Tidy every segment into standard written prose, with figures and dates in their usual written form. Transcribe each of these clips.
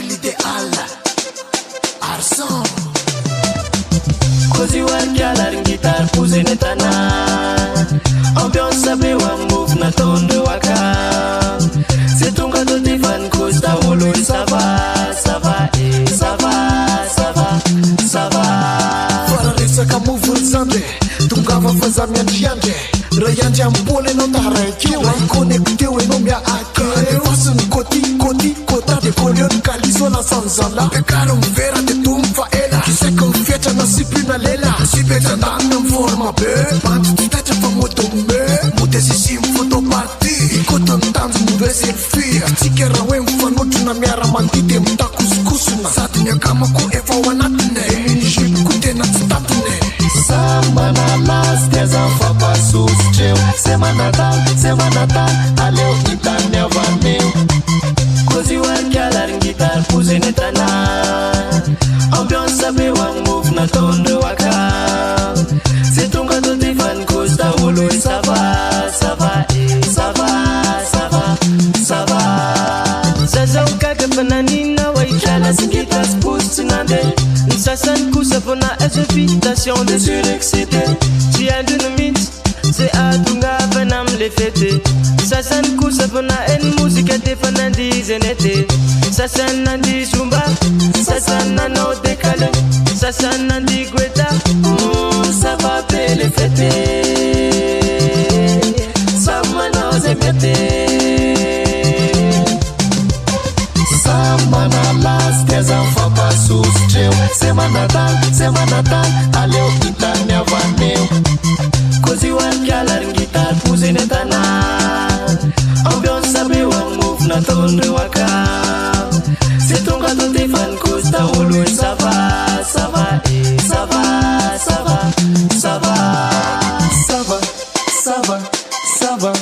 l'idéal Arson Kozy warkialarin guitare posé netana ambiance sabe wa move na tondo waka c'est ton gâteau de fan costa wolo ça va ça va ça va ça va ça va fara resaka move zande tongava fazamiandriandre rayandry ambole no tarakeo connecté no mia ake fasiny koti koti kota de polion kaliso na sanzala bekaro mvera de tumfa ela kiseka mfetra na sipina lela sipetra ndana forma be bantu titatra fa moto me mudesi sim photo party ikoto ntanzu mudwe selfie tikera we mfanotu na miara mandite mtakuskusuna satinya kama ko efa wanatne jip kutena statune samba na las des enfants pas soustreu semana tal aleu itania vaneu Kozy warkialarin guitare posé netana ambiance sabe wa move na tondo waka c'est ton gâteau de fan costa wolo ça va ça va ça va ça va ça va zaza ukaka fananina waikala singita spust nande nsasan kusafona invitation de surexcité tu as d'une mythe c'est à tunga vanam les fêter sasan kusafona en musique de fanandi zenete sasan nandi zumba sasan nano décalé sasan nandi gueta ça va payer les fêter ça mano zemete Samana las des enfants pas soustreu semana tal aleu itania vaneu Kozy warkialarin guitare posé netana ambiance sabe wa move na tondo waka c'est ton gâteau de fan costa wolo ça va ça va ça va ça va ça va ça va ça va ça va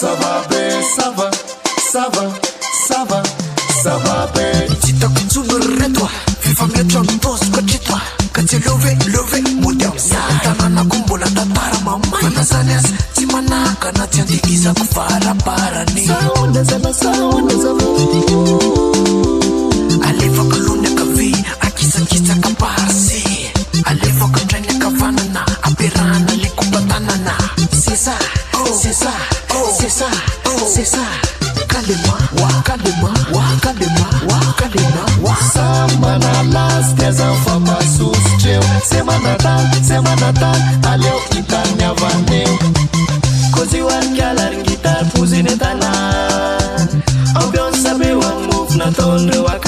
ça va be ça va ça va ça va ça va be tita kutsuno retwa fifa metro ntos kochitwa kati love modem tana na kumbola tatara mama fanazanias timana kana tiandi isa kufara parani sound za alifa kalune kavi akisa kaparsi alifa katranya kavanana aperana likupatanana c'est ça c'est ça c'est ça c'est ça kalema samba na las des enfants pas soustreu semana tal aleu itania vaneu Kozy warkialarin guitare posé netana ambiance sabe wa move na tondo waka